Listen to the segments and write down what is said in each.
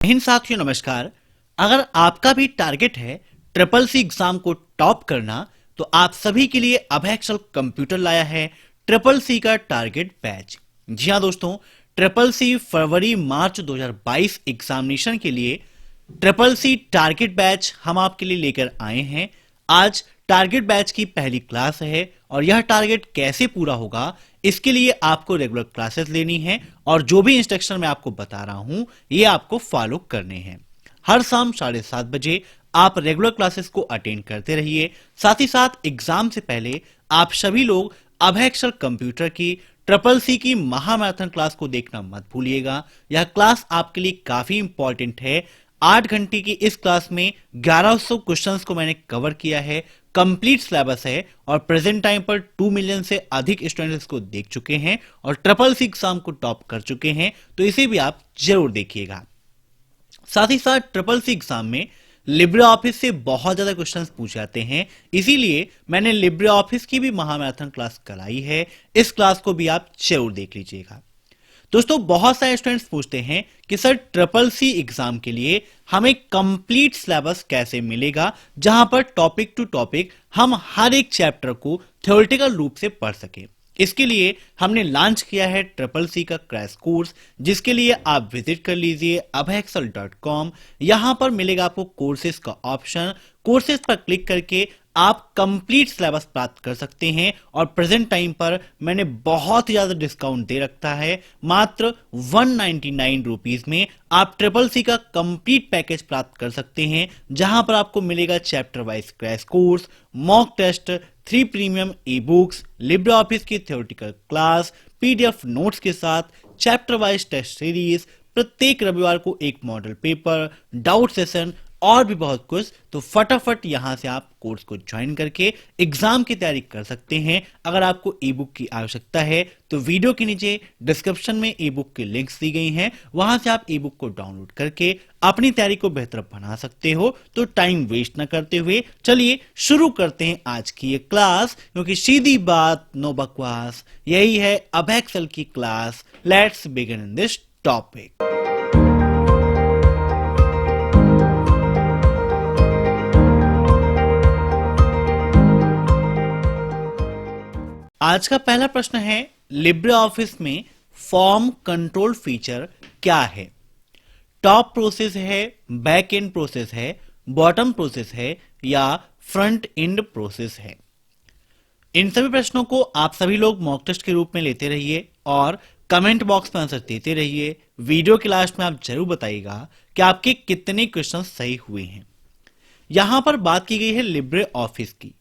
हिंद साथियों नमस्कार। अगर आपका भी टारगेट है ट्रिपल सी एग्जाम को टॉप करना तो आप सभी के लिए अभय एक्सेल कंप्यूटर लाया है ट्रिपल सी का टारगेट बैच। जी हां दोस्तों, ट्रिपल सी फरवरी मार्च 2022 एग्जामिनेशन के लिए ट्रिपल सी टारगेट बैच हम आपके लिए लेकर आए हैं। आज टारगेट बैच की पहली क्लास है और यह टारगेट कैसे पूरा होगा इसके लिए आपको रेगुलर क्लासेस लेनी है और जो भी इंस्ट्रक्शन मैं आपको बता रहा हूं ये आपको फॉलो करने हैं। हर शाम 7:30 बजे आप रेगुलर क्लासेस को अटेंड करते रहिए। साथ ही साथ एग्जाम से पहले आप सभी लोग अभय एक्सेल कंप्यूटर की ट्रिपल सी की महामैराथन क्लास को देखना मत भूलिएगा। यह क्लास आपके लिए काफी इंपॉर्टेंट है। 8 घंटे की इस क्लास में 1100 क्वेश्चंस को मैंने कवर किया है। कंप्लीट सिलेबस है और प्रेजेंट टाइम पर 2 मिलियन से अधिक स्टूडेंट्स को देख चुके हैं और ट्रिपल सी एग्जाम को टॉप कर चुके हैं, तो इसे भी आप जरूर देखिएगा। साथ ही साथ ट्रिपल सी एग्जाम में लिब्रे ऑफिस से बहुत ज्यादा क्वेश्चंस पूछे जाते हैं, इसीलिए मैंने लिब्रे ऑफिस की भी महामैराथन क्लास कराई है। इस क्लास को भी आप जरूर देख लीजिएगा। दोस्तों, बहुत सारे स्टूडेंट्स पूछते हैं कि सर ट्रिपल सी एग्जाम के लिए हमें कंप्लीट सिलेबस कैसे मिलेगा जहां पर टॉपिक टू टॉपिक हम हर एक चैप्टर को थ्योरेटिकल रूप से पढ़ सके। इसके लिए हमने लॉन्च किया है ट्रिपल सी का क्रैश कोर्स, जिसके लिए आप विजिट कर लीजिए abhayexcel.com। यहां पर मिलेगा आपको कोर्सेज का ऑप्शन। कोर्सेज पर क्लिक करके आप कंप्लीट सिलेबस प्राप्त कर सकते हैं और प्रेजेंट टाइम पर मैंने बहुत ही ज्यादा डिस्काउंट दे रखा है। मात्र 199 रुपीज में आप ट्रिपल सी का कंप्लीट पैकेज प्राप्त कर सकते हैं, जहां पर आपको मिलेगा chapter wise crash course, mock test, 3 premium e books, libre office की थ्योरेटिकल क्लास, पीडीएफ नोट्स के साथ चैप्टर वाइज टेस्ट सीरीज, प्रत्येक रविवार को एक मॉडल पेपर, डाउट सेशन और भी बहुत कुछ। तो फटाफट यहां से आप कोर्स को ज्वाइन करके एग्जाम की तैयारी कर सकते हैं। अगर आपको ई बुक की आवश्यकता है तो वीडियो के नीचे डिस्क्रिप्शन में ई बुक की लिंक्स दी गई हैं, वहां से आप ई बुक को डाउनलोड करके अपनी तैयारी को बेहतर बना सकते हो। तो टाइम वेस्ट ना करते हुए चलिए शुरू करते हैं आज की ये क्लास, क्योंकि सीधी बात नो बकवास, यही है अभय एक्सेल की class. Let's begin in this topic. आज का पहला प्रश्न है, लिब्रे ऑफिस में फॉर्म कंट्रोल फीचर क्या है? टॉप प्रोसेस है, बैक एंड प्रोसेस है, बॉटम प्रोसेस है या फ्रंट एंड प्रोसेस है? इन सभी प्रश्नों को आप सभी लोग मॉक टेस्ट के रूप में लेते रहिए और कमेंट बॉक्स में आंसर देते रहिए। वीडियो के लास्ट में आप जरूर बताइएगा कि आपके कितने क्वेश्चन सही हुए हैं। यहां पर बात की गई है लिब्रे ऑफिस की।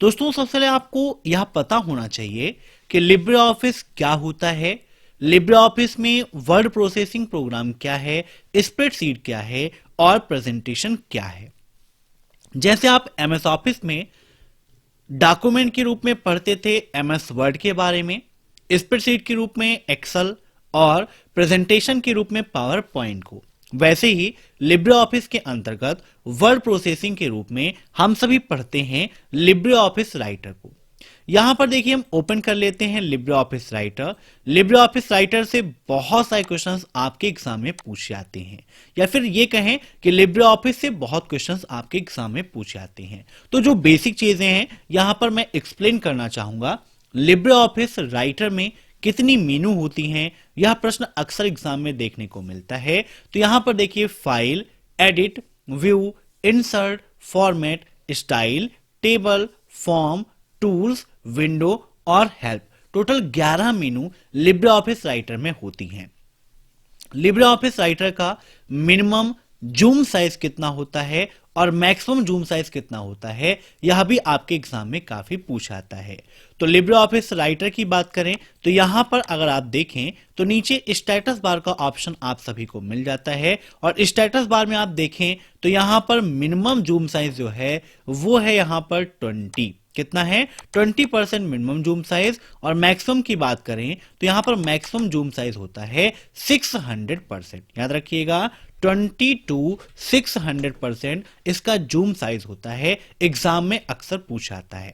दोस्तों, सबसे पहले आपको यह पता होना चाहिए कि लिब्रे ऑफिस क्या होता है, लिब्रे ऑफिस में वर्ड प्रोसेसिंग प्रोग्राम क्या है, स्प्रेडशीट क्या है और प्रेजेंटेशन क्या है। जैसे आप एमएस ऑफिस में डॉक्यूमेंट के रूप में पढ़ते थे एमएस वर्ड के बारे में, स्प्रेडशीट के रूप में एक्सेल और प्रेजेंटेशन के रूप में पावर पॉइंट को, वैसे ही लिब्रे ऑफिस के अंतर्गत वर्ड प्रोसेसिंग के रूप में हम सभी पढ़ते हैं लिब्रे ऑफिस राइटर को। यहां पर देखिए, हम ओपन कर लेते हैं LibreOffice writer. Libre office writer से बहुत सारे क्वेश्चंस आपके एग्जाम में पूछे जाते हैं, या फिर ये कहें कि लिब्रे ऑफिस से बहुत क्वेश्चंस आपके एग्जाम में पूछे जाते हैं। तो जो बेसिक चीजें हैं यहां पर मैं एक्सप्लेन करना चाहूंगा। लिब्रे ऑफिस राइटर में कितनी मेनू होती हैं, यह प्रश्न अक्सर एग्जाम में देखने को मिलता है। तो यहां पर देखिए, file, edit, view, insert, format, style, table, form, tools, window और help, total 11 menu LibreOffice Writer में होती हैं। लिब्रे ऑफिस राइटर का मिनिमम जूम साइज कितना होता है और मैक्सिमम जूम साइज कितना होता है, यह भी आपके एग्जाम में काफी पूछा जाता है। तो लिब्रे ऑफिस राइटर की बात करें तो यहां पर अगर आप देखें तो नीचे स्टेटस बार का ऑप्शन आप सभी को मिल जाता है और स्टेटस बार में आप देखें तो यहां पर मिनिमम जूम साइज जो है वो है यहां पर 20। कितना है? 20% मिनिमम जूम साइज। और मैक्सिमम की बात करें तो यहां पर मैक्सिमम जूम साइज होता है 600%। याद रखिएगा, 20 to 600% इसका जूम साइज होता है। एग्जाम में अक्सर पूछा जाता है।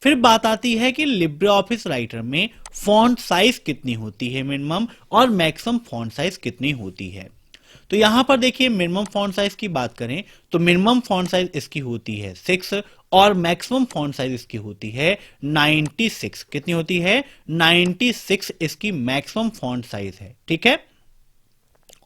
फिर बात आती है कि लिब्रे ऑफिस राइटर में फॉन्ट साइज कितनी होती है मिनिमम और मैक्सिमम फॉन्ट साइज कितनी होती है। तो यहां पर देखिए मिनिमम फॉन्ट साइज की बात करें तो मिनिमम फॉन्ट साइज इसकी होती है 6 और मैक्सिमम फॉन्ट साइज इसकी होती है 96। कितनी होती है? 96 इसकी मैक्सिमम फॉन्ट साइज है। ठीक है,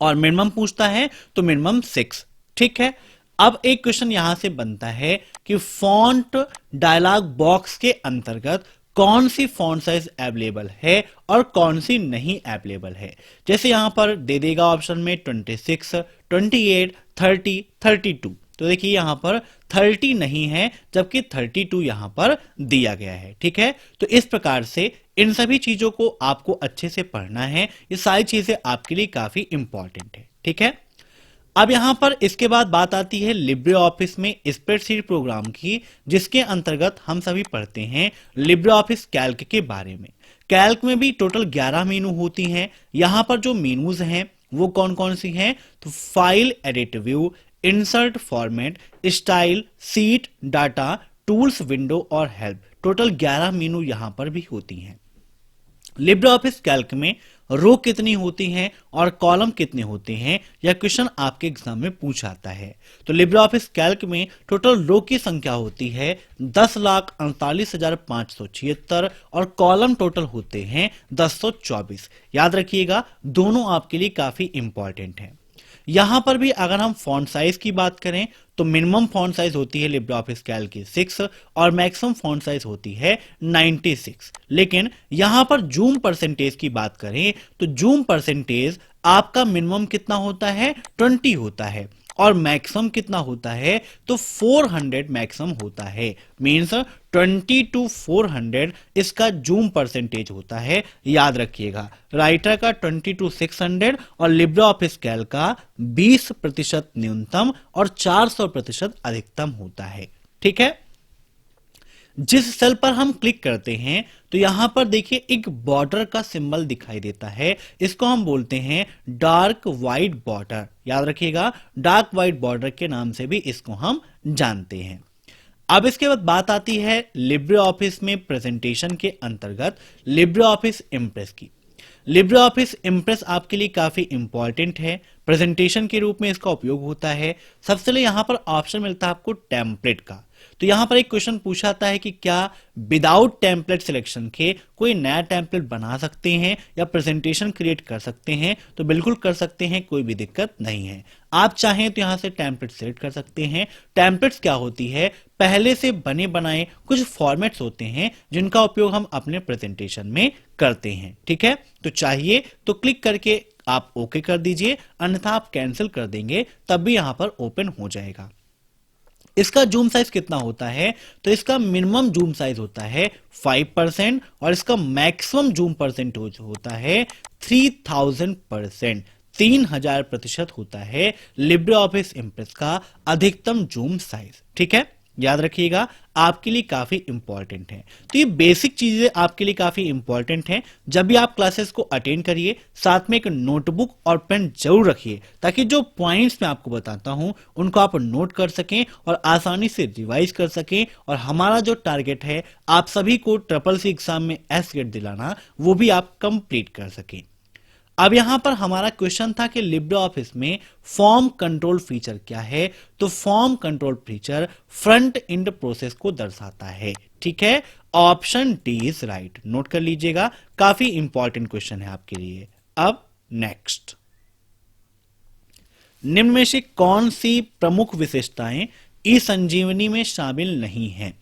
और मिनिमम पूछता है तो मिनिमम 6। ठीक है, अब एक क्वेश्चन यहां से बनता है कि फॉन्ट डायलॉग बॉक्स के अंतर्गत कौन सी फॉन्ट साइज अवेलेबल है और कौन सी नहीं अवेलेबल है। जैसे यहां पर दे देगा ऑप्शन में 26, 28, 30, 32। तो देखिए यहां पर 30 नहीं है जबकि 32 यहां पर दिया गया है। ठीक है, तो इस प्रकार से इन सभी चीजों को आपको अच्छे से पढ़ना है। ये सारी चीजें आपके लिए काफी इंपॉर्टेंट है। ठीक है, अब यहां पर इसके बाद बात आती है लिब्रे ऑफिस में स्प्रेडशीट प्रोग्राम की, जिसके अंतर्गत हम सभी पढ़ते हैं लिब्रे ऑफिस कैल्क के बारे में। कैल्क में भी टोटल 11 मेनू होती हैं। यहां पर जो मेनूज हैं वो कौन कौन सी हैं? तो file, edit view, insert, format, style, seat, data, tools, window और हेल्प। टोटल 11 मेनू यहां पर भी होती हैं। लिब्रे ऑफिस कैल्क में रो कितनी होती हैं और कॉलम कितने होते हैं, यह क्वेश्चन आपके एग्जाम में पूछा आता है। तो लिब्रे ऑफिस कैल्क में टोटल रो की संख्या होती है 10,38,576 और कॉलम टोटल होते हैं 1024। याद रखिएगा, दोनों आपके लिए काफी इंपॉर्टेंट हैं। यहां पर भी अगर हम फॉन्ट साइज की बात करें तो मिनिमम फॉन्ट साइज होती है लिब्रे ऑफिस कैल्क की 6 और मैक्सिमम फॉन्ट साइज होती है 96। लेकिन यहां पर जूम परसेंटेज की बात करें तो जूम परसेंटेज आपका मिनिमम कितना होता है? 20 होता है और मैक्सिमम कितना होता है? तो 400 मैक्सिमम होता है। मींस 20 to 400 इसका जूम परसेंटेज होता है। याद रखिएगा, राइटर का 20 to 600 और लिब्रे ऑफिस कैल्क का 20% न्यूनतम और 400% अधिकतम होता है। ठीक है, जिस सेल पर हम क्लिक करते हैं तो यहां पर देखिए एक बॉर्डर का सिंबल दिखाई देता है। इसको हम बोलते हैं डार्क व्हाइट बॉर्डर। याद रखिएगा, डार्क व्हाइट बॉर्डर के नाम से भी इसको हम जानते हैं। अब इसके बाद बात आती है लिब्रे ऑफिस में प्रेजेंटेशन के अंतर्गत लिब्रे ऑफिस इंप्रेस की। लिब्रे ऑफिस इंप्रेस आपके लिए काफी इंपॉर्टेंट है। प्रेजेंटेशन के रूप में इसका उपयोग होता है। सबसे पहले यहां पर ऑप्शन मिलता है आपको टेम्पलेट का। तो यहां पर एक क्वेश्चन पूछा जाता है कि क्या विदाउट टेम्पलेट सिलेक्शन के कोई नया टेम्पलेट बना सकते हैं या प्रेजेंटेशन क्रिएट कर सकते हैं? तो बिल्कुल कर सकते हैं, कोई भी दिक्कत नहीं है। आप चाहें तो यहां से टेम्पलेट सिलेक्ट कर सकते हैं। टेम्पलेट्स क्या होती है? पहले से बने बनाए कुछ फॉर्मेट्स होते हैं जिनका उपयोग हम अपने प्रेजेंटेशन में करते हैं। ठीक है, तो चाहिए तो क्लिक करके आप ओके कर दीजिए, अन्यथा आप कैंसिल कर देंगे तब भी यहां पर ओपन हो जाएगा। इसका जूम साइज कितना होता है? तो इसका मिनिमम जूम साइज होता है 5% और इसका मैक्सिमम जूम परसेंटेज होता है 3000%। 3000% होता है लिब्रे ऑफिस इंप्रेस का अधिकतम जूम साइज। ठीक है, याद रखिएगा, आपके लिए काफी इंपॉर्टेंट है। तो ये बेसिक चीजें आपके लिए काफी इंपॉर्टेंट हैं। जब भी आप क्लासेस को अटेंड करिए, साथ में एक नोटबुक और पेन जरूर रखिए, ताकि जो पॉइंट्स मैं आपको बताता हूं उनको आप नोट कर सकें और आसानी से रिवाइज कर सकें। और हमारा जो टारगेट है आप सभी को SSC एग्जाम में एस ग्रेड दिलाना, वो भी आप कंप्लीट कर सकें। अब यहां पर हमारा क्वेश्चन था कि लिब्रे ऑफिस में फॉर्म कंट्रोल फीचर क्या है? तो form control feature front end process को दर्शाता है। ठीक है, option D is right. Note कर लीजिएगा, काफी इंपॉर्टेंट क्वेश्चन है आपके लिए। अब नेक्स्ट, निम्न में से कौन सी प्रमुख विशेषताएं ई संजीवनी में शामिल नहीं है?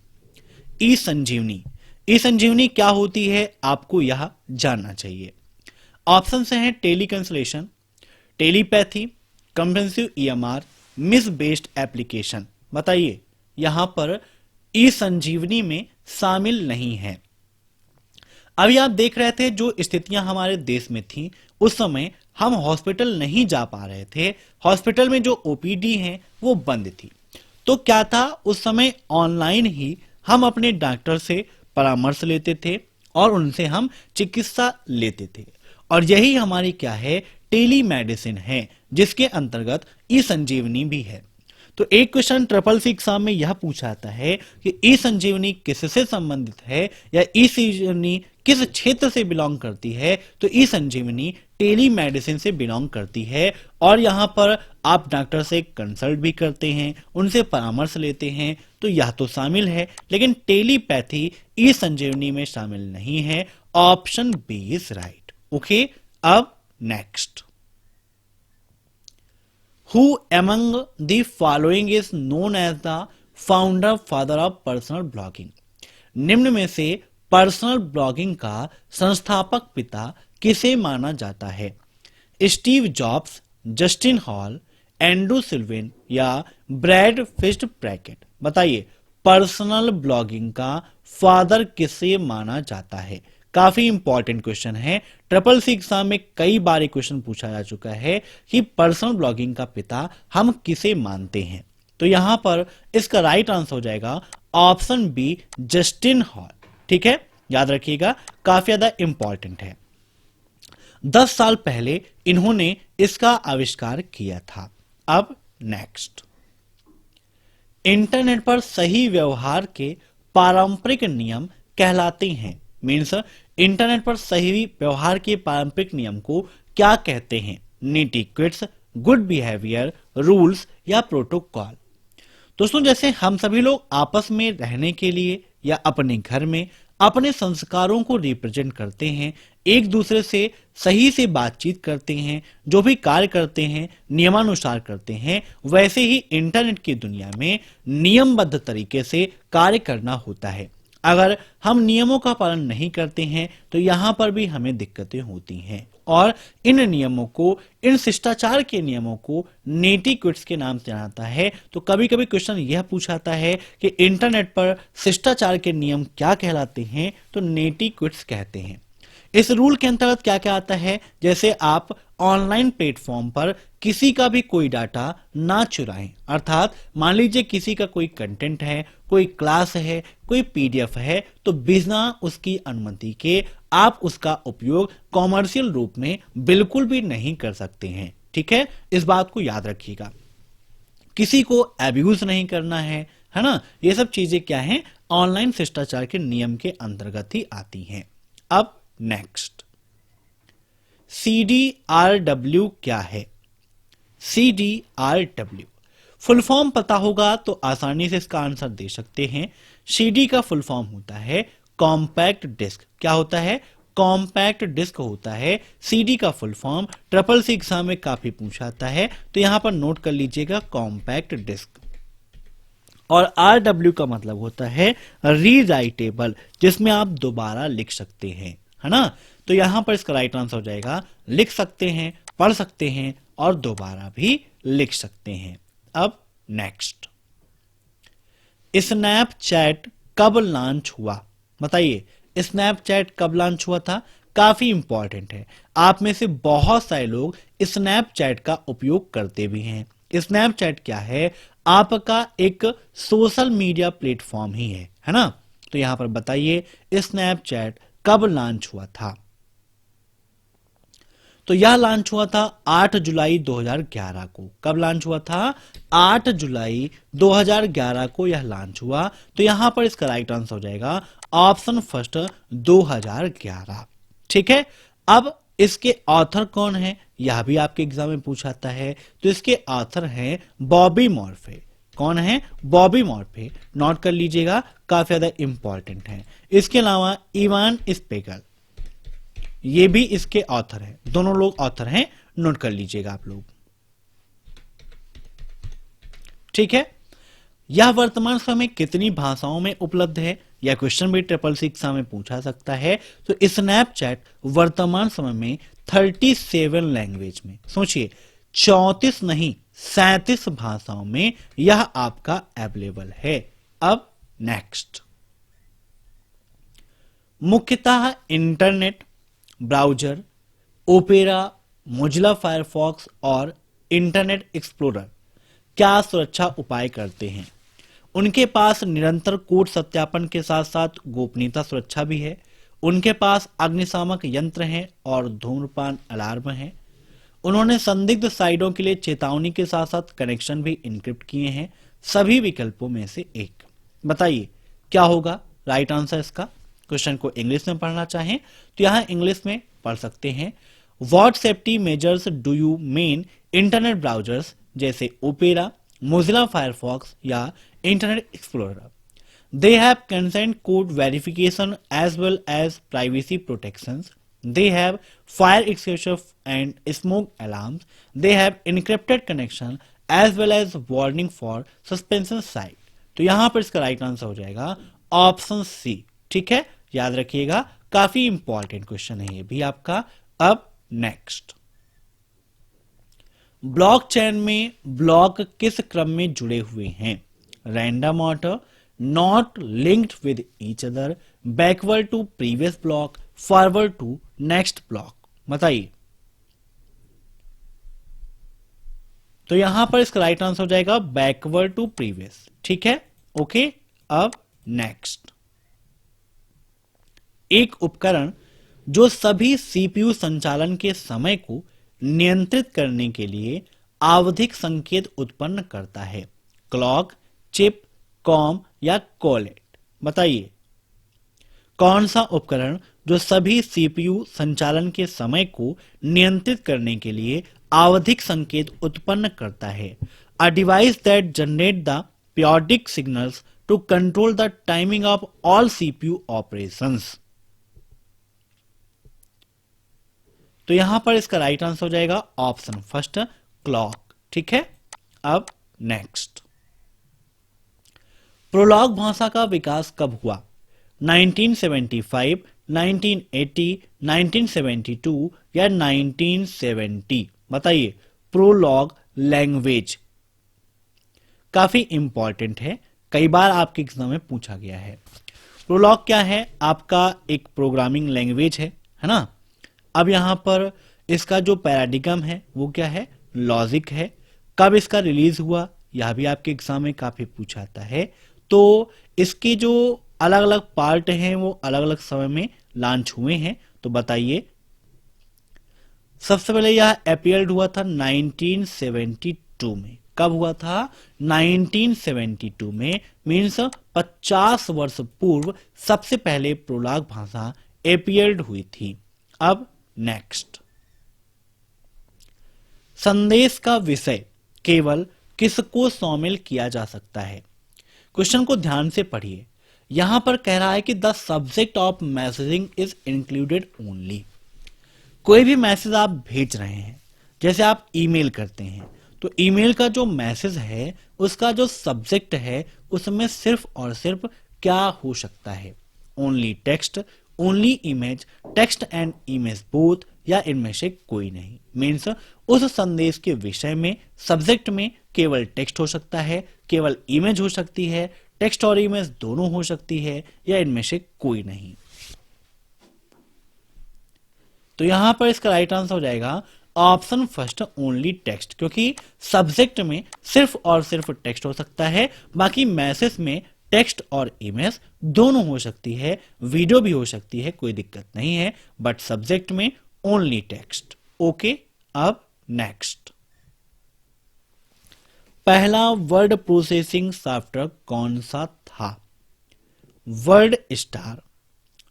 ई संजीवनी क्या होती है आपको यह जानना चाहिए। ऑप्शन से हैं tele consultation, telepathy, comprehensive EMR, MIS based application. बताइए, यहां पर ई संजीवनी में शामिल नहीं है। अभी आप देख रहे थे जो स्थितियां हमारे देश में थी, उस समय हम हॉस्पिटल नहीं जा पा रहे थे। हॉस्पिटल में जो OPD हैं वो बंद थी। तो क्या था, उस समय ऑनलाइन ही हम अपने डॉक्टर से परामर्श लेते थे और उनसे हम चिकित्सा लेते थे। और यही हमारी क्या है? टेली मेडिसिन है, जिसके अंतर्गत ई संजीवनी भी है। तो एक क्वेश्चन SSC एग्जाम में यह पूछा जाता है कि ई संजीवनी किससे संबंधित है या ई संजीवनी किस क्षेत्र से बिलोंग करती है? तो ई संजीवनी टेली मेडिसिन से बिलोंग करती है और यहाँ पर आप डॉक्टर से कंसल्ट भी करते हैं, उनसे परामर्श लेते हैं, तो यह तो शामिल है, लेकिन टेलीपैथी ई संजीवनी में शामिल नहीं है। Option B is right. Okay, अब next, who among the following is known as the founder father of personal blogging. निम्न में से पर्सनल ब्लॉगिंग का संस्थापक पिता किसे माना जाता है? Steve Jobs, Justin Hall, Andrew Sullivan या ब्रैड फिस्ट ब्रैकेट। बताइए, पर्सनल ब्लॉगिंग का फादर किसे माना जाता है? काफी इंपॉर्टेंट क्वेश्चन है। ट्रिपल सी एग्जाम में कई बार क्वेश्चन पूछा जा चुका है कि पर्सनल ब्लॉगिंग का पिता हम किसे मानते हैं। तो यहां पर इसका राइट आंसर हो जाएगा ऑप्शन बी, जस्टिन हॉल। ठीक है, याद रखिएगा, काफी ज्यादा इंपॉर्टेंट है। 10 साल पहले इन्होंने इसका आविष्कार किया था। अब नेक्स्ट, इंटरनेट पर सही व्यवहार के पारंपरिक नियम कहलाते हैं। मीन्स इंटरनेट पर सही व्यवहार के पारंपरिक नियम को क्या कहते हैं? नीटिक्वेट्स, गुड बिहेवियर, रूल्स या प्रोटोकॉल। दोस्तों, जैसे हम सभी लोग आपस में रहने के लिए या अपने घर में अपने संस्कारों को रिप्रेजेंट करते हैं, एक दूसरे से सही से बातचीत करते हैं, जो भी कार्य करते हैं नियमानुसार करते हैं, वैसे ही इंटरनेट की दुनिया में नियमबद्ध तरीके से कार्य करना होता है। अगर हम नियमों का पालन नहीं करते हैं तो यहां पर भी हमें दिक्कतें होती हैं और इन नियमों को, इन शिष्टाचार के नियमों को नेटिक्वेट्स के नाम से जाना जाता है। तो कभी कभी क्वेश्चन यह पूछाता है कि इंटरनेट पर शिष्टाचार के नियम क्या कहलाते हैं? तो नेटिक्वेट्स कहते हैं। इस रूल के अंतर्गत क्या क्या आता है? जैसे आप ऑनलाइन प्लेटफॉर्म पर किसी का भी कोई डाटा ना चुराएं, अर्थात मान लीजिए किसी का कोई कंटेंट है, कोई क्लास है, कोई पीडीएफ है, तो बिना उसकी अनुमति के आप उसका उपयोग कॉमर्शियल रूप में बिल्कुल भी नहीं कर सकते हैं। ठीक है, इस बात को याद रखिएगा। किसी को एब्यूज नहीं करना है ना? ये सब चीजें क्या हैं? ऑनलाइन शिष्टाचार के नियम के अंतर्गत ही आती हैं। अब नेक्स्ट, CDRW क्या है? CDRW फुल फॉर्म पता होगा तो आसानी से इसका आंसर दे सकते हैं। CD का फुल फॉर्म होता है कॉम्पैक्ट डिस्क। क्या होता है? कॉम्पैक्ट डिस्क होता है। CD का full form triple C exam में काफी पूछा जाता है, तो यहां पर नोट कर लीजिएगा, कॉम्पैक्ट डिस्क। और RW का मतलब होता है रीराइटेबल, जिसमें आप दोबारा लिख सकते हैं, है ना? तो यहां पर इसका राइट आंसर हो जाएगा, लिख सकते हैं, पढ़ सकते हैं और दोबारा भी लिख सकते हैं। अब नेक्स्ट, स्नैपचैट कब लॉन्च हुआ? बताइए, स्नैपचैट कब लॉन्च हुआ था? काफी इंपॉर्टेंट है। आप में से बहुत सारे लोग स्नैपचैट का उपयोग करते भी हैं। स्नैपचैट क्या है? आपका एक सोशल मीडिया प्लेटफॉर्म ही है ना? तो यहां पर बताइए, स्नैपचैट कब लॉन्च हुआ था? तो यह लॉन्च हुआ था 8 जुलाई 2011 को। कब लॉन्च हुआ था? 8 जुलाई 2011 को यह लॉन्च हुआ। तो यहां पर इसका राइट आंसर हो जाएगा ऑप्शन फर्स्ट, 2011। ठीक है, अब इसके ऑथर कौन है? यह भी आपके एग्जाम में पूछा जाता है। तो इसके ऑथर हैं बॉबी मॉर्फे। कौन है? बॉबी मॉर्फे। नोट कर लीजिएगा, काफी ज्यादा इंपॉर्टेंट है। इसके अलावा इवान स्पेगल, ये भी इसके ऑथर हैं। दोनों लोग ऑथर हैं, नोट कर लीजिएगा आप लोग। ठीक है, यह वर्तमान समय में कितनी भाषाओं में उपलब्ध है? यह क्वेश्चन भी ट्रिपल सी एग्जाम में पूछा सकता है। तो स्नैपचैट वर्तमान समय में 37 लैंग्वेज में, सोचिए 34 नहीं 37 भाषाओं में यह आपका अवेलेबल है। अब नेक्स्ट, मुख्यतः internet browser, opera, Mozilla Firefox और इंटरनेट एक्सप्लोरर क्या सुरक्षा उपाय करते हैं? उनके पास निरंतर कोड सत्यापन के साथ साथ गोपनीयता सुरक्षा भी है। उनके पास अग्निशामक यंत्र हैं और धूम्रपान अलार्म है। उन्होंने संदिग्ध साइटों के लिए चेतावनी के साथ साथ कनेक्शन भी इनक्रिप्ट किए हैं। सभी विकल्पों में से एक। बताइए क्या होगा राइट आंसर इसका? क्वेश्चन को इंग्लिश में पढ़ना चाहें तो यहां इंग्लिश में पढ़ सकते हैं। What safety measures do you main internet browsers जैसे ओपेरा, मोजिला फायरफॉक्स या internet explorer? They have consent code verification as well as privacy protections. They have fire extinguisher and smoke alarms. They have encrypted connection as well as warning for suspension site. तो यहां पर इसका right answer हो जाएगा option सी। ठीक है, याद रखिएगा, काफी इंपॉर्टेंट क्वेश्चन है ये भी आपका। अब नेक्स्ट, ब्लॉकचेन में ब्लॉक किस क्रम में जुड़े हुए हैं? Random order, not linked with each other, backward to previous block, forward to next block? बताइए। तो यहां पर इसका राइट आंसर हो जाएगा बैकवर्ड टू प्रीवियस। ठीक है, ओके। अब नेक्स्ट, एक उपकरण जो सभी सीपीयू संचालन के समय को नियंत्रित करने के लिए आवधिक संकेत उत्पन्न करता है। क्लॉक, चिप, कॉम या कोलेट? बताइए, कौन सा उपकरण जो सभी सीपीयू संचालन के समय को नियंत्रित करने के लिए आवधिक संकेत उत्पन्न करता है? A device that generate the periodic signals to control the timing of all CPU operations. तो यहां पर इसका राइट आंसर हो जाएगा ऑप्शन फर्स्ट, क्लॉक। ठीक है, अब नेक्स्ट, प्रोलॉग भाषा का विकास कब हुआ? 1975, 1980, 1972 या 1970? बताइए, प्रोलॉग लैंग्वेज काफी इंपॉर्टेंट है, कई बार आपके एग्जाम में पूछा गया है। प्रोलॉग क्या है? आपका एक प्रोग्रामिंग लैंग्वेज है ना। अब यहां पर इसका जो पैराडिगम है वो क्या है? लॉजिक है। कब इसका रिलीज हुआ? यह भी आपके एग्जाम में काफी पूछा जाता है। तो इसके जो अलग अलग पार्ट हैं वो अलग अलग समय में लॉन्च हुए हैं। तो बताइए, सबसे पहले यह अपीयर्ड हुआ था 1972 में। कब हुआ था? 1972 में, मीन्स 50 वर्ष पूर्व सबसे पहले प्रोलॉग भाषा अपीयर्ड हुई थी। अब नेक्स्ट, संदेश का विषय केवल किसको शामिल किया जा सकता है? क्वेश्चन को ध्यान से पढ़िए। यहां पर कह रहा है कि the subject of messaging is included only. कोई भी मैसेज आप भेज रहे हैं, जैसे आप ईमेल करते हैं, तो ईमेल का जो मैसेज है उसका जो सब्जेक्ट है उसमें सिर्फ और सिर्फ क्या हो सकता है? Only text, only image, text and image both, या इनमें से कोई नहीं। मीन्स उस संदेश के विषय में सब्जेक्ट में केवल टेक्स्ट हो सकता है, केवल इमेज हो सकती है, टेक्स्ट और इमेज दोनों हो सकती है, या इनमें से कोई नहीं। तो यहां पर इसका राइट आंसर हो जाएगा ऑप्शन फर्स्ट, ओनली टेक्स्ट, क्योंकि सब्जेक्ट में सिर्फ और सिर्फ टेक्स्ट हो सकता है, बाकी मैसेज में टेक्स्ट और इमेज दोनों हो सकती है, वीडियो भी हो सकती है, कोई दिक्कत नहीं है, बट सब्जेक्ट में ओनली टेक्स्ट। ओके, अब नेक्स्ट, पहला वर्ड प्रोसेसिंग सॉफ्टवेयर कौन सा था? वर्ड स्टार,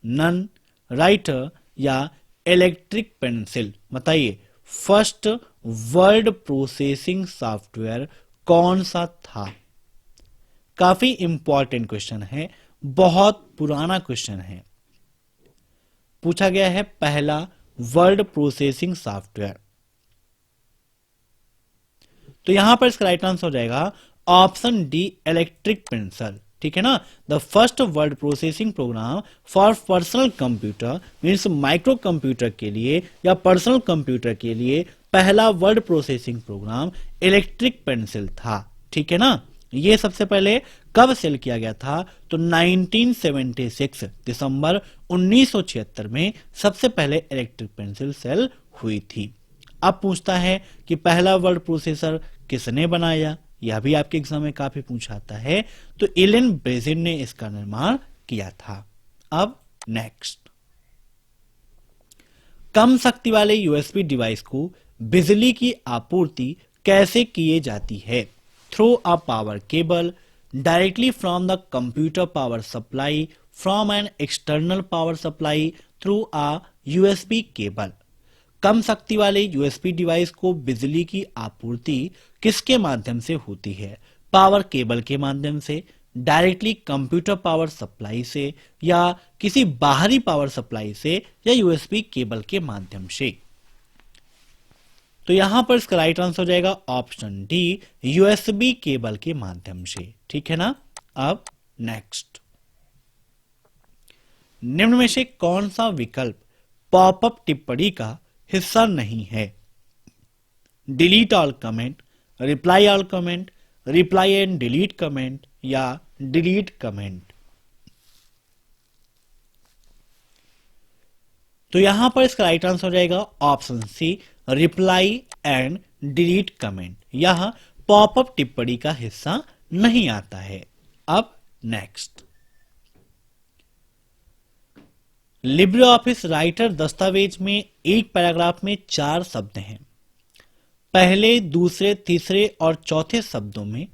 नन, राइटर या इलेक्ट्रिक पेंसिल? बताइए, फर्स्ट वर्ड प्रोसेसिंग सॉफ्टवेयर कौन सा था? काफी इंपॉर्टेंट क्वेश्चन है, बहुत पुराना क्वेश्चन है। पूछा गया है पहला वर्ड प्रोसेसिंग सॉफ्टवेयर। तो यहां पर इसका राइट आंसर हो जाएगा ऑप्शन डी, इलेक्ट्रिक पेंसिल। ठीक है ना। The first word processing program for personal computer, means micro computer के लिए या पर्सनल कंप्यूटर के लिए पहला word processing program electric pencil था। ठीक है ना। ये सबसे पहले कब सेल किया गया था? तो 1976 दिसंबर 1976 में सबसे पहले इलेक्ट्रिक पेंसिल सेल हुई थी। अब पूछता है कि पहला वर्ड प्रोसेसर किसने बनाया? यह भी आपके एग्जाम में काफी पूछा जाता है। तो एलन ब्रेजिन ने इसका निर्माण किया था। अब नेक्स्ट, कम शक्ति वाले यूएसबी डिवाइस को बिजली की आपूर्ति कैसे किए जाती है? Through a power cable, directly from the computer power supply, from an external power supply, through a USB cable. कम शक्ति वाले यूएसबी डिवाइस को बिजली की आपूर्ति किसके माध्यम से होती है? पावर केबल के माध्यम से, डायरेक्टली कंप्यूटर पावर सप्लाई से, या किसी बाहरी पावर सप्लाई से, या यूएसबी केबल के माध्यम से। तो यहां पर इसका राइट आंसर हो जाएगा ऑप्शन डी, यूएसबी केबल के माध्यम से। ठीक है ना। अब नेक्स्ट, निम्न में से कौन सा विकल्प पॉपअप टिप्पणी का हिस्सा नहीं है? Delete all comment, reply all comment, reply and delete comment, या डिलीट कमेंट। तो यहां पर इसका राइट आंसर हो जाएगा option C, reply and delete comment. यह पॉपअप टिप्पणी का हिस्सा नहीं आता है। अब नेक्स्ट, लिब्रे ऑफिस राइटर दस्तावेज में एक पैराग्राफ में 4 शब्द हैं। पहले, दूसरे, तीसरे और चौथे शब्दों में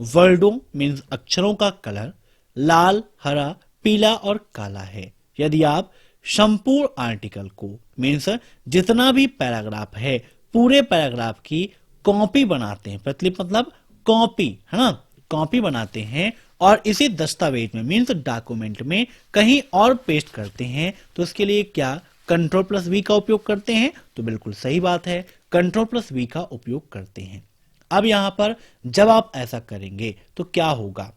वर्डों मीन्स अक्षरों का कलर लाल, हरा, पीला और काला है। यदि आप संपूर्ण आर्टिकल को मीन्स जितना भी पैराग्राफ है पूरे पैराग्राफ की कॉपी बनाते हैं, प्रतिलिपि मतलब कॉपी है ना, कॉपी बनाते हैं और इसी दस्तावेज में मीन्स डॉक्यूमेंट में कहीं और पेस्ट करते हैं, तो उसके लिए क्या Ctrl+V का उपयोग करते हैं? तो बिल्कुल सही बात है, Ctrl+V का उपयोग करते हैं। अब यहां पर जब आप ऐसा करेंगे तो क्या होगा?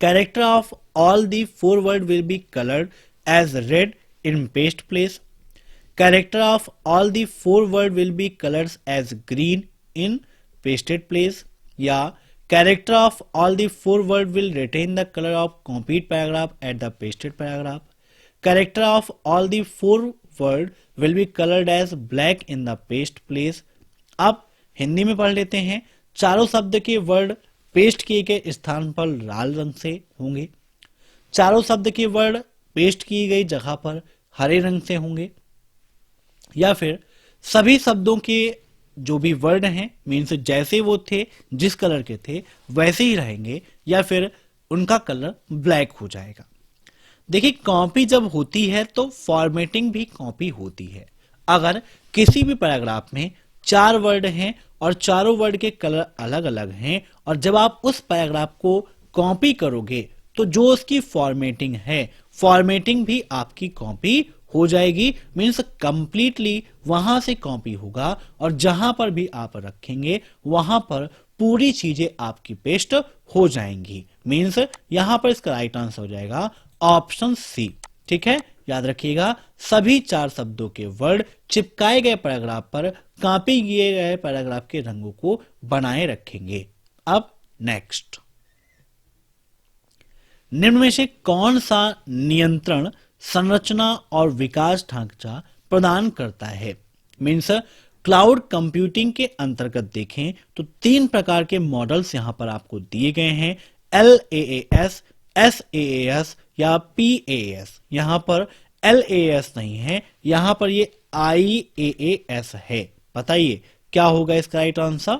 Character of all the 4 word will be coloured as red in paste place. Character of all the 4 word will be colored as green in pasted place, या character of all the 4 word will retain the color of copied paragraph at the pasted paragraph. Character of all the 4 word will be colored as black in the paste place. अब हिंदी में पढ़ लेते हैं। चारों शब्द के word paste किए गए स्थान पर लाल रंग से होंगे, चारों शब्द के वर्ड पेस्ट की गई जगह पर हरे रंग से होंगे, या फिर सभी शब्दों के जो भी वर्ड हैं मीन्स जैसे वो थे जिस कलर के थे वैसे ही रहेंगे, या फिर उनका कलर ब्लैक हो जाएगा। देखिए, कॉपी जब होती है तो फॉर्मेटिंग भी कॉपी होती है। अगर किसी भी पैराग्राफ में 4 वर्ड हैं और चारों वर्ड के कलर अलग अलग हैं और जब आप उस पैराग्राफ को कॉपी करोगे तो जो उसकी फॉर्मेटिंग है, फॉर्मेटिंग भी आपकी कॉपी हो जाएगी, मीन्स कंप्लीटली वहां से कॉपी होगा और जहां पर भी आप रखेंगे वहां पर पूरी चीजें आपकी पेस्ट हो जाएंगी। मीन्स यहां पर इसका राइट आंसर हो जाएगा ऑप्शन सी। ठीक है, याद रखिएगा, सभी 4 शब्दों के वर्ड चिपकाए गए पैराग्राफ पर कॉपी किए गए पैराग्राफ के रंगों को बनाए रखेंगे। अब नेक्स्ट, निम्न में से कौन सा नियंत्रण संरचना और विकास ढांचा प्रदान करता है? मीन्स क्लाउड कंप्यूटिंग के अंतर्गत देखें तो 3 प्रकार के मॉडल्स यहां पर आपको दिए गए हैं, LAAS, SaaS या PaaS। यहां पर LAAS नहीं है, यहां पर ये IaaS है। बताइए क्या होगा इसका राइट आंसर?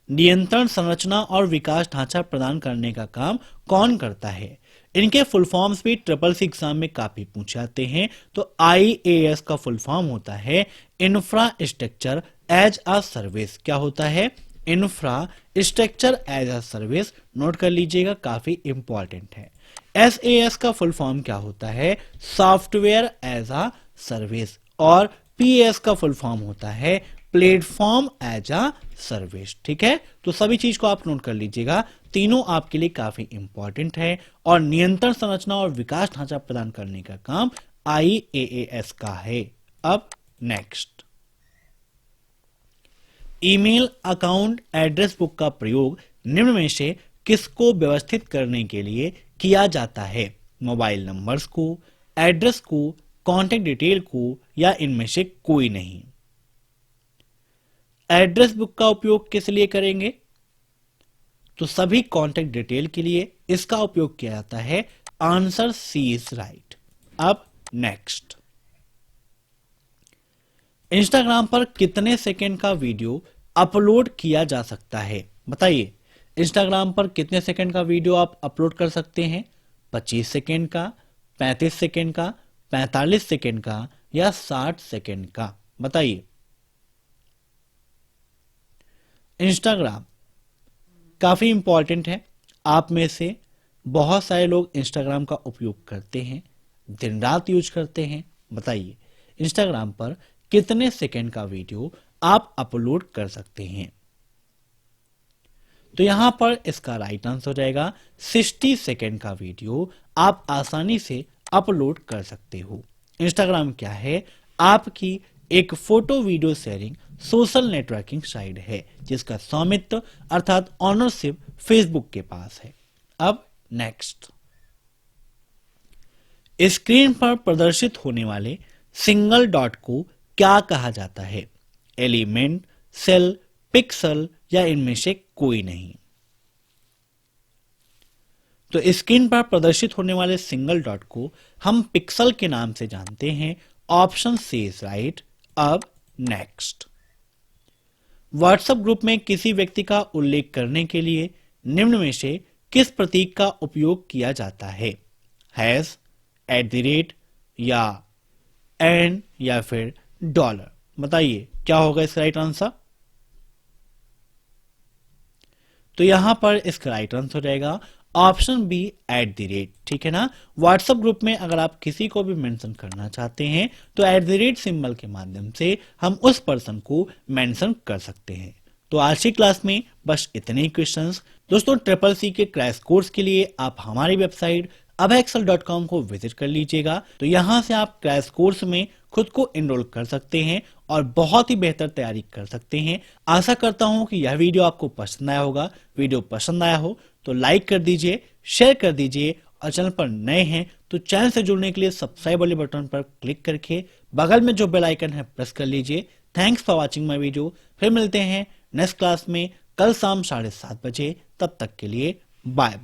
नियंत्रण संरचना और विकास ढांचा प्रदान करने का काम कौन करता है? इनके फुल फॉर्म्स भी ट्रिपल सी एग्जाम में काफी पूछे जाते हैं। तो IaaS का फुल फॉर्म होता है इंफ्रास्ट्रक्चर एज अ सर्विस। क्या होता है? Infrastructure as a service. Note कर लीजिएगा, काफी इंपॉर्टेंट है। SaaS का फुल फॉर्म क्या होता है? Software as a service. और PaaS का फुल फॉर्म होता है प्लेटफॉर्म एज अ सर्विस। ठीक है, तो सभी चीज को आप नोट कर लीजिएगा, तीनों आपके लिए काफी इंपॉर्टेंट है। और नियंत्रण संरचना और विकास ढांचा प्रदान करने का काम IaaS का है। अब next, email account address book का प्रयोग निम्न में से किसको व्यवस्थित करने के लिए किया जाता है? मोबाइल नंबर्स को, एड्रेस को, कॉन्टेक्ट डिटेल को, या इनमें से कोई नहीं। एड्रेस बुक का उपयोग किस लिए करेंगे? तो सभी कॉन्टेक्ट डिटेल के लिए इसका उपयोग किया जाता है। Answer C is right. अब नेक्स्ट, इंस्टाग्राम पर कितने सेकंड का वीडियो अपलोड किया जा सकता है? बताइए, इंस्टाग्राम पर कितने सेकंड का वीडियो आप अपलोड कर सकते हैं? 25 सेकंड का, 35 सेकंड का, 45 सेकंड का, या 60 सेकंड का? बताइए। इंस्टाग्राम काफी इंपॉर्टेंट है। आप में से बहुत सारे लोग इंस्टाग्राम का उपयोग करते हैं, दिन रात यूज करते हैं। बताइए इंस्टाग्राम पर कितने सेकंड का वीडियो आप अपलोड कर सकते हैं? तो यहां पर इसका राइट आंसर हो जाएगा 60 सेकंड का वीडियो आप आसानी से अपलोड कर सकते हो। इंस्टाग्राम क्या है? आपकी एक photo video sharing social networking site है जिसका स्वामित्व अर्थात ऑनरशिप फेसबुक के पास है। अब नेक्स्ट, स्क्रीन पर प्रदर्शित होने वाले सिंगल डॉट को क्या कहा जाता है? एलिमेंट, सेल, पिक्सल या इनमें से कोई नहीं? तो स्क्रीन पर प्रदर्शित होने वाले सिंगल डॉट को हम पिक्सल के नाम से जानते हैं। Option C is right. अब नेक्स्ट, व्हाट्सएप ग्रुप में किसी व्यक्ति का उल्लेख करने के लिए निम्न में से किस प्रतीक का उपयोग किया जाता है? हैश, @ या एंड या फिर डॉलर? बताइए क्या होगा इसका राइट आंसर? तो यहां पर इसका राइट आंसर हो जाएगा ऑप्शन बी @ ठीक है ना। व्हाट्सएप ग्रुप में अगर आप किसी को भी मेंशन करना चाहते हैं तो @ सिंबल के माध्यम से हम उस पर्सन को मेंशन कर सकते हैं। तो आज की क्लास में बस इतने ही क्वेश्चंस। दोस्तों ट्रिपल सी के क्रैश कोर्स के लिए आप हमारी वेबसाइट abhaexcel.com को विजिट कर लीजिएगा। तो यहां से आप क्रैश कोर्स में खुद को एनरोल कर सकते हैं और बहुत ही बेहतर तैयारी कर सकते हैं। आशा करता हूं कि यह वीडियो आपको पसंद आया होगा। वीडियो पसंद आया हो तो लाइक कर दीजिए, शेयर कर दीजिए और चैनल पर नए हैं तो चैनल से जुड़ने के लिए सब्सक्राइब वाले बटन पर क्लिक करके बगल में जो बेल आइकन है प्रेस कर लीजिए। Thanks for watching my video. फिर मिलते हैं नेक्स्ट क्लास में कल शाम 7:30 बजे। तब तक के लिए बाय बाय।